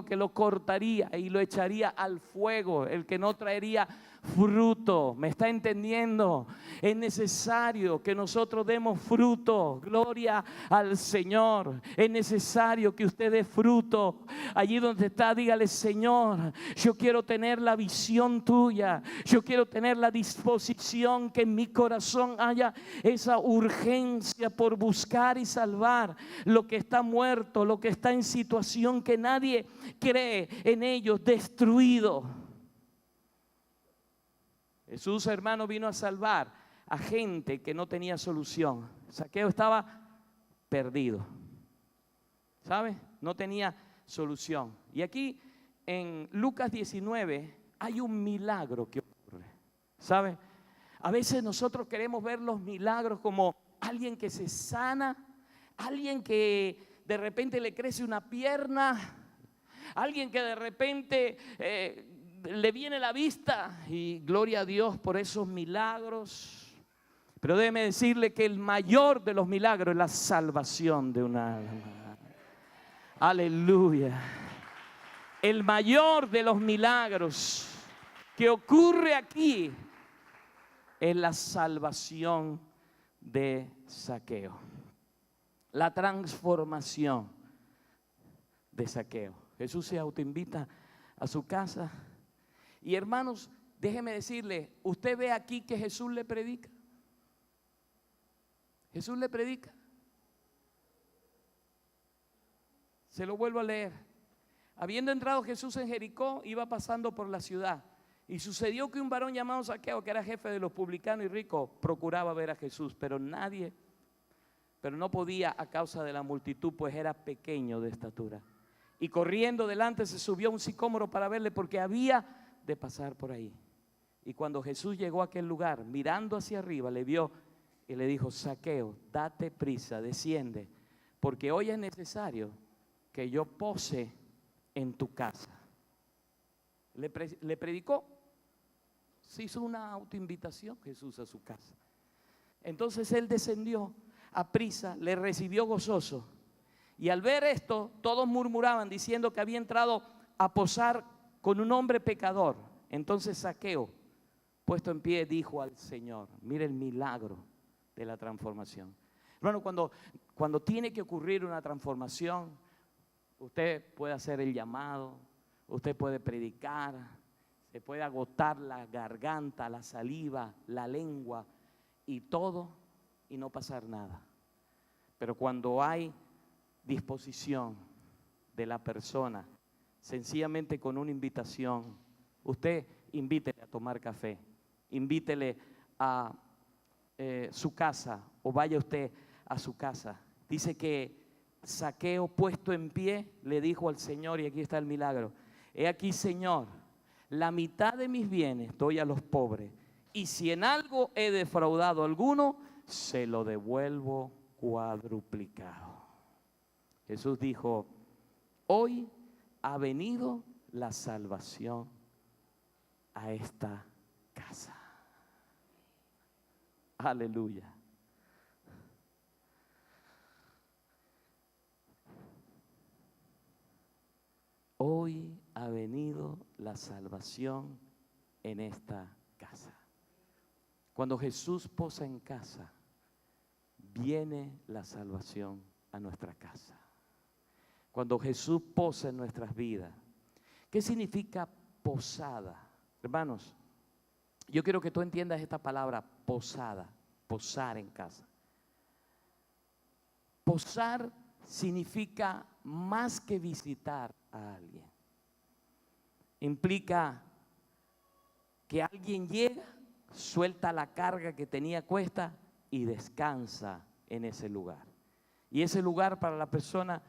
que lo cortaría y lo echaría al fuego. El que no traería fruto. ¿Me está entendiendo? Es necesario que nosotros demos fruto. Gloria al Señor. Es necesario que usted dé fruto. Allí donde está, dígale: Señor, yo quiero tener la visión tuya. Yo quiero tener la disposición, que en mi corazón haya esa urgencia por buscar y salvar lo que está muerto, lo que está en situación que nadie cree en ellos, destruido. Jesús, hermano, vino a salvar a gente que no tenía solución. Zaqueo estaba perdido, ¿sabe? No tenía solución. Y aquí en Lucas 19 hay un milagro que ocurre, ¿sabe? A veces nosotros queremos ver los milagros como alguien que se sana, alguien que de repente le crece una pierna, alguien que de repente le viene la vista, y gloria a Dios por esos milagros. Pero déjeme decirle que el mayor de los milagros es la salvación de un alma. Aleluya. El mayor de los milagros que ocurre aquí es la salvación de Zaqueo. La transformación de Zaqueo. Jesús se autoinvita a su casa. Y hermanos, déjeme decirle, usted ve aquí que Jesús le predica. Jesús le predica. Se lo vuelvo a leer. Habiendo entrado Jesús en Jericó, iba pasando por la ciudad. Y sucedió que un varón llamado Zaqueo, que era jefe de los publicanos y ricos, procuraba ver a Jesús, pero no podía a causa de la multitud, pues era pequeño de estatura. Y corriendo delante se subió a un sicómoro para verle, porque había de pasar por ahí. Y cuando Jesús llegó a aquel lugar, mirando hacia arriba, le vio y le dijo: Zaqueo, date prisa, desciende, porque hoy es necesario que yo pose en tu casa. Le predicó. Se hizo una autoinvitación Jesús a su casa. Entonces él descendió a prisa, le recibió gozoso. Y al ver esto, todos murmuraban diciendo que había entrado a posar con un hombre pecador. Entonces Zaqueo, puesto en pie, dijo al Señor: mire el milagro de la transformación. Hermano, cuando tiene que ocurrir una transformación, usted puede hacer el llamado, usted puede predicar, se puede agotar la garganta, la saliva, la lengua y todo, y no pasar nada. Pero cuando hay disposición de la persona, sencillamente con una invitación, usted invítele a tomar café, invítele a su casa, o vaya usted a su casa. Dice que Zaqueo, puesto en pie, le dijo al Señor, y aquí está el milagro: he aquí, Señor, la mitad de mis bienes doy a los pobres, y si en algo he defraudado a alguno, se lo devuelvo cuadruplicado. Jesús dijo: hoy ha venido la salvación a esta casa. Aleluya. Hoy ha venido la salvación en esta casa. Cuando Jesús posa en casa, viene la salvación a nuestra casa. Cuando Jesús posa en nuestras vidas. ¿Qué significa posada? Hermanos, yo quiero que tú entiendas esta palabra posada, posar en casa. Posar significa más que visitar a alguien. Implica que alguien llega, suelta la carga que tenía cuesta y descansa en ese lugar. Y ese lugar para la persona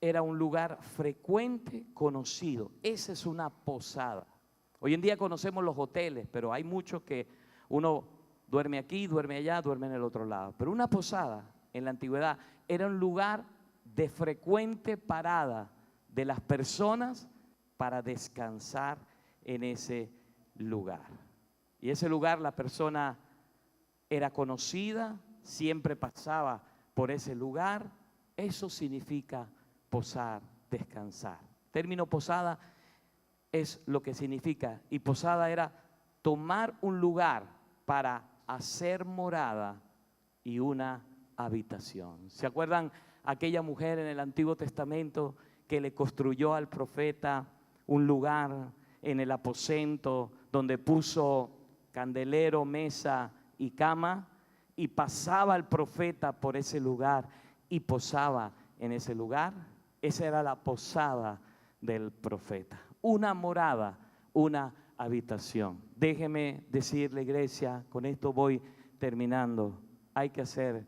era un lugar frecuente, conocido. Esa es una posada. Hoy en día conocemos los hoteles, pero hay muchos que uno duerme aquí, duerme allá, duerme en el otro lado. Pero una posada en la antigüedad era un lugar de frecuente parada de las personas para descansar en ese lugar. Y ese lugar la persona era conocida, siempre pasaba por ese lugar. Eso significa posar, descansar. El término posada es lo que significa, y posada era tomar un lugar para hacer morada y una habitación. ¿Se acuerdan aquella mujer en el Antiguo Testamento que le construyó al profeta un lugar en el aposento donde puso candelero, mesa y cama, y pasaba el profeta por ese lugar y posaba en ese lugar? Esa era la posada del profeta, una morada, una habitación. Déjeme decirle, iglesia, con esto voy terminando, hay que hacer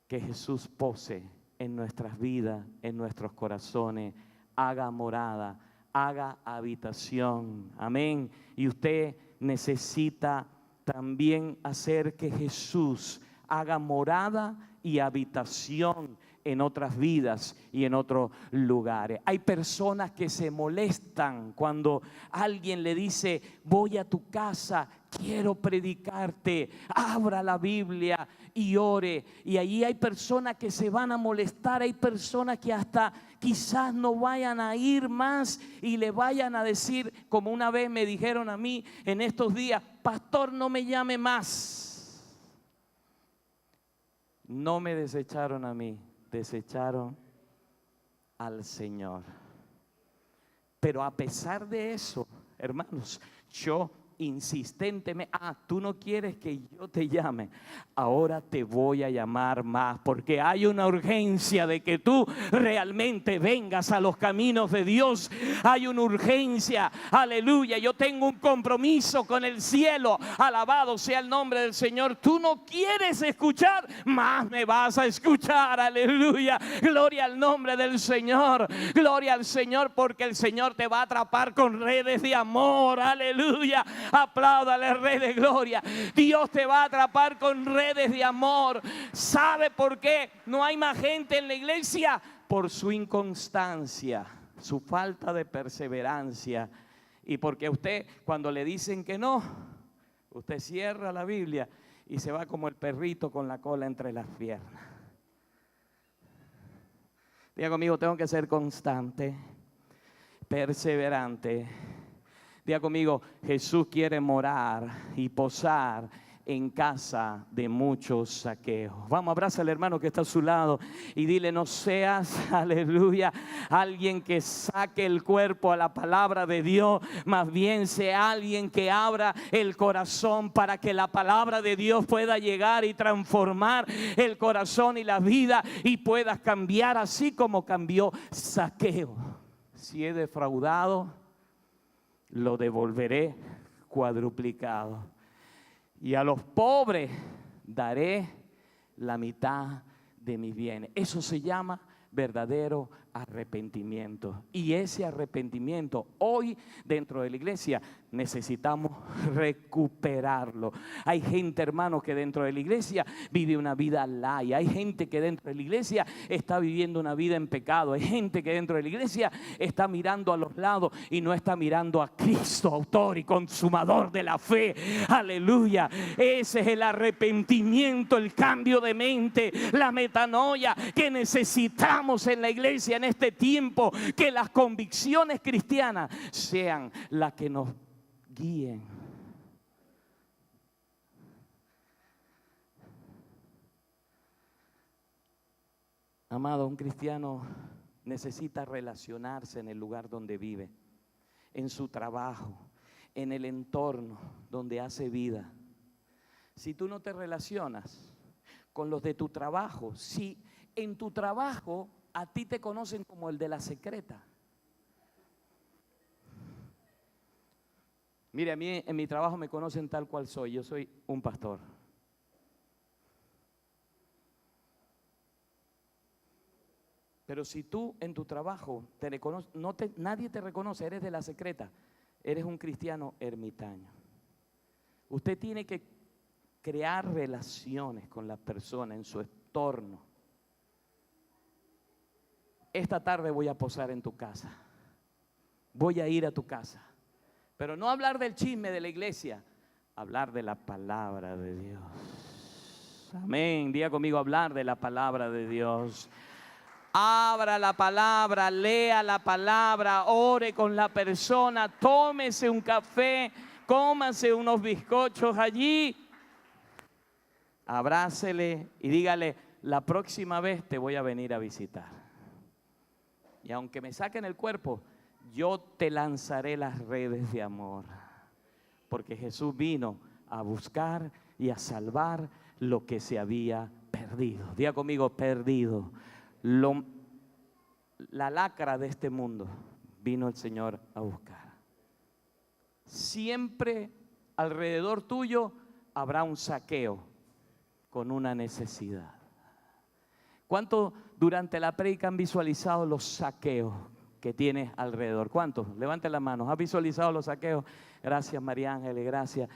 que Jesús pose en nuestras vidas, en nuestros corazones, haga morada, haga habitación. Amén. Y usted necesita también hacer que Jesús haga morada y habitación en otras vidas y en otros lugares. Hay personas que se molestan cuando alguien le dice: voy a tu casa, quiero predicarte, abra la Biblia y ore. Y allí hay personas que se van a molestar, hay personas que hasta quizás no vayan a ir más y le vayan a decir, como una vez me dijeron a mí en estos días: pastor, no me llame más. No me desecharon a mí, desecharon al Señor. Pero a pesar de eso, hermanos, yo insistentemente, tú no quieres que yo te llame, ahora te voy a llamar más, porque hay una urgencia de que tú realmente vengas a los caminos de Dios. Hay una urgencia, aleluya. Yo tengo un compromiso con el cielo, alabado sea el nombre del Señor. Tú no quieres escuchar, más me vas a escuchar, aleluya. Gloria al nombre del Señor, gloria al Señor, porque el Señor te va a atrapar con redes de amor, aleluya. Apláudale, Rey de Gloria. Dios te va a atrapar con redes de amor. ¿Sabe por qué no hay más gente en la iglesia? Por su inconstancia, su falta de perseverancia. Y porque usted, cuando le dicen que no, usted cierra la Biblia y se va como el perrito con la cola entre las piernas. Diga conmigo: tengo que ser constante, perseverante. Diga conmigo: Jesús quiere morar y posar en casa de muchos saqueos. Vamos, abraza al hermano que está a su lado y dile: no seas, aleluya, alguien que saque el cuerpo a la palabra de Dios, más bien sea alguien que abra el corazón para que la palabra de Dios pueda llegar y transformar el corazón y la vida, y puedas cambiar así como cambió Saqueo. Si he defraudado, lo devolveré cuadruplicado, y a los pobres daré la mitad de mis bienes. Eso se llama verdadero arrepentimiento. Y ese arrepentimiento hoy dentro de la iglesia necesitamos recuperarlo. Hay gente, hermanos, que dentro de la iglesia vive una vida laya. Hay gente que dentro de la iglesia está viviendo una vida en pecado. Hay gente que dentro de la iglesia está mirando a los lados y no está mirando a Cristo, autor y consumador de la fe. Aleluya. Ese es el arrepentimiento, el cambio de mente, la metanoia que necesitamos en la iglesia en este tiempo. Que las convicciones cristianas sean las que nos guíen. Amado, un cristiano necesita relacionarse en el lugar donde vive, en su trabajo, en el entorno donde hace vida. Si tú no te relacionas con los de tu trabajo, si en tu trabajo a ti te conocen como el de la secreta. Mire, a mí en mi trabajo me conocen tal cual soy. Yo soy un pastor. Pero si tú en tu trabajo te reconoces, nadie te reconoce, eres de la secreta, eres un cristiano ermitaño. Usted tiene que crear relaciones con las personas en su entorno. Esta tarde voy a posar en tu casa. Voy a ir a tu casa. Pero no hablar del chisme de la iglesia, hablar de la palabra de Dios. Amén. Diga conmigo: hablar de la palabra de Dios. Abra la palabra, lea la palabra, ore con la persona, tómese un café cómase unos bizcochos allí, abrácele y dígale: la próxima vez te voy a venir a visitar. Y aunque me saquen el cuerpo, yo te lanzaré las redes de amor. Porque Jesús vino a buscar y a salvar lo que se había perdido. Diga conmigo: perdido. La lacra de este mundo vino el Señor a buscar. Siempre alrededor tuyo habrá un Zaqueo con una necesidad. ¿Cuántos durante la prédica han visualizado los saqueos que tienes alrededor? ¿Cuántos? Levanten las manos. ¿Has visualizado los saqueos? Gracias, María Ángeles, gracias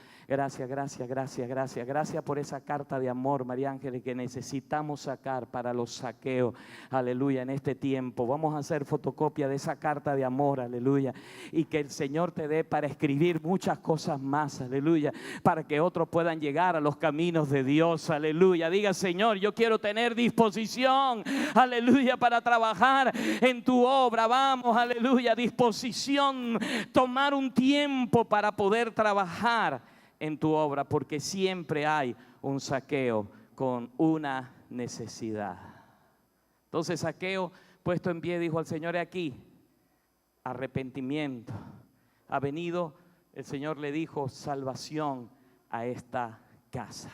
por esa carta de amor, María Ángeles, que necesitamos sacar para los saqueos, aleluya, en este tiempo. Vamos a hacer fotocopia de esa carta de amor, aleluya, y que el Señor te dé para escribir muchas cosas más, aleluya, para que otros puedan llegar a los caminos de Dios, aleluya. Diga: Señor, yo quiero tener disposición, aleluya, para trabajar en tu obra. Vamos, aleluya, disposición, tomar un tiempo para poder trabajar en tu obra, porque siempre hay un Zaqueo con una necesidad. Entonces Zaqueo, puesto en pie, dijo al Señor: he aquí, arrepentimiento. Ha venido, el Señor le dijo, salvación a esta casa.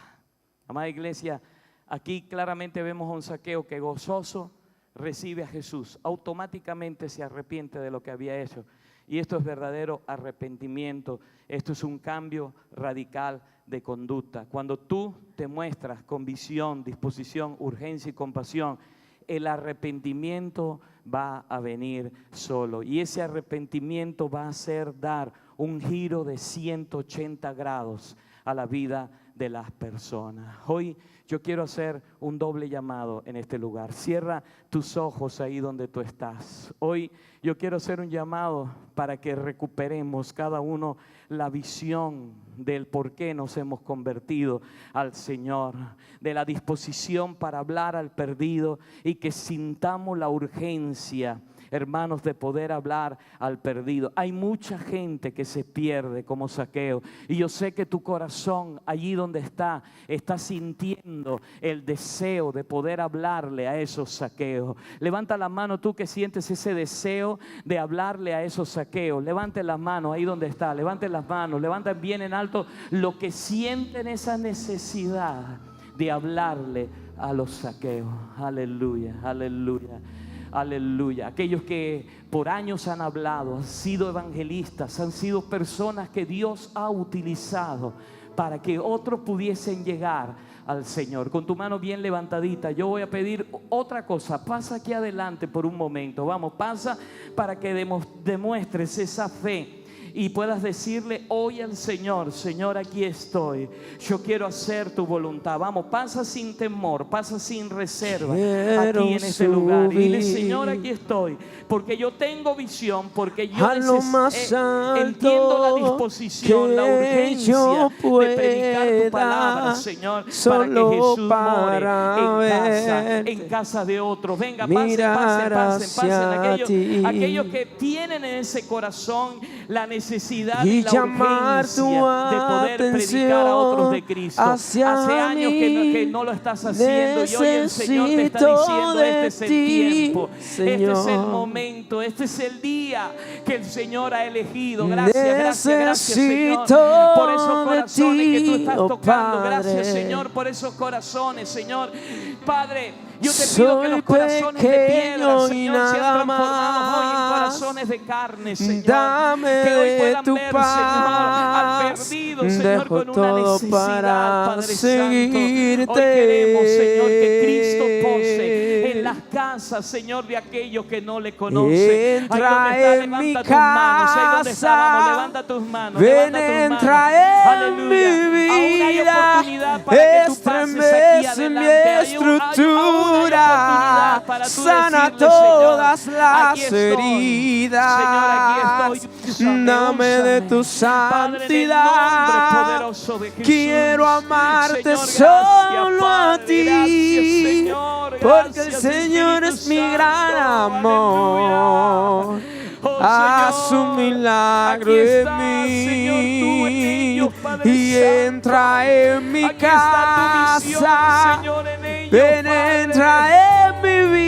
Amada iglesia, aquí claramente vemos a un Zaqueo que gozoso recibe a Jesús, automáticamente se arrepiente de lo que había hecho. Y esto es verdadero arrepentimiento. Esto es un cambio radical de conducta. Cuando tú te muestras con visión, disposición, urgencia y compasión, el arrepentimiento va a venir solo. Y ese arrepentimiento va a hacer dar un giro de 180 grados a la vida de las personas. Hoy yo quiero hacer un doble llamado en este lugar. Cierra tus ojos ahí donde tú estás. Hoy yo quiero hacer un llamado para que recuperemos cada uno la visión del por qué nos hemos convertido al Señor, de la disposición para hablar al perdido y que sintamos la urgencia, hermanos, de poder hablar al perdido. Hay mucha gente que se pierde como Zaqueo, y yo sé que tu corazón allí donde está sintiendo el deseo de poder hablarle a esos Zaqueos. Levanta la mano tú que sientes ese deseo de hablarle a esos Zaqueos. Levante las manos ahí donde está, levanten las manos, levanten bien en alto lo que sienten esa necesidad de hablarle a los Zaqueos. Aleluya, aleluya. Aleluya. Aquellos que por años han hablado, han sido evangelistas, han sido personas que Dios ha utilizado para que otros pudiesen llegar al Señor. Con tu mano bien levantadita, yo voy a pedir otra cosa. Pasa aquí adelante por un momento. Vamos, pasa para que demuestres esa fe y puedas decirle hoy al Señor: Señor, aquí estoy, yo quiero hacer tu voluntad. Vamos, pasa sin temor, pasa sin reserva aquí en este lugar y dile: Señor, aquí estoy, porque yo tengo visión, porque yo entiendo la disposición, la urgencia de predicar tu palabra, Señor, para que Jesús more en casa de otros. Venga, pasen aquellos que tienen en ese corazón la necesidad y la urgencia de poder predicar a otros de Cristo. Hace años que no lo estás haciendo y hoy el Señor te está diciendo: este es el tiempo, Señor. Este es el momento, este es el día que el Señor ha elegido. Gracias Señor, por esos corazones que tú estás tocando. Gracias Señor por esos corazones, Señor. Padre, yo te pido que los corazones de piedra, Señor, sean transformados hoy en corazones de carne, Señor. Que hoy puedan ver, Señor, al perdido, Señor, con una necesidad, Padre Santo. Hoy queremos, Señor, que Cristo pose en las casas, Señor, de aquellos que no le conocen. Entra en mi casa. Ahí donde está, vamos, levanta tus manos. Ven, entra en mi vida. Aún hay oportunidad para que tú pases aquí adelante. Sana todas las heridas. Señor, aquí estoy. Dame de tu santidad. Quiero amarte solo a ti, porque el Señor es mi gran amor. Oh, haz Señor, un milagro aquí en está, Señor, tú en ellos, mí Padre y Santo. entra en mi Aquí está tu visión, casa. Señor, en ellos, Ven, Padre. entra en mi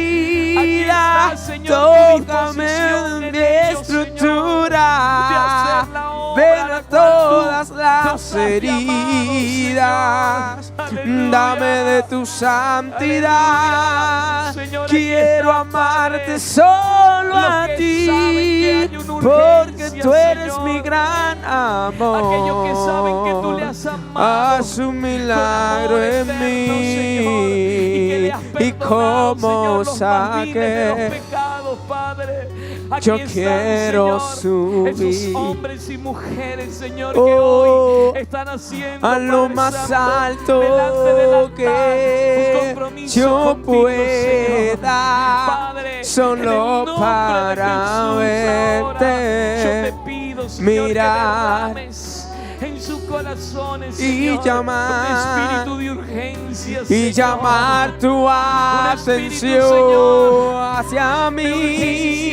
Aquí vida, está, Señor, mi tócame disposición en en mi ellos, Señor, estructura. de hacer la obra Ven a a la cual tú todas las nos has heridas, llamado, Señor. dame de Aleluya. tu santidad. Aleluya. Señor, aquí Quiero está, amarte Padre. solo Los a que ti, saben que hay una porque urgencia, tú eres Señor. mi gran amor. Aquellos que saben que tú le has amado haz un con milagro amor en eterno, Señor, y que le has mí y perdonado, como Señor, los más viles de los saqué. pecados, Padre. Aquí Yo están, quiero Señor, esos subir, hombres y mujeres, Señor, que oh, hoy están haciendo, a lo Padre más Santo, alto delante del altar, un que compromiso yo contigo, Señor. pueda, Padre, en solo el nombre para de Jesús, ahora, verte, yo te pido, Señor, mirar que derrames en sus corazones, y Señor, llamar, un espíritu de urgencia, y Señor. llamar tu espíritu, atención Señor, hacia mí.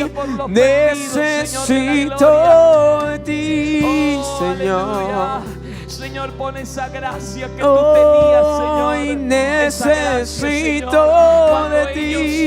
urgencia por los perdidos, Señor, de la Necesito de ti, Oh, Señor. aleluya. Señor, pon esa gracia que tú tenías, Señor. Hoy Esa gracia, necesito Señor, cuando de ellos ti.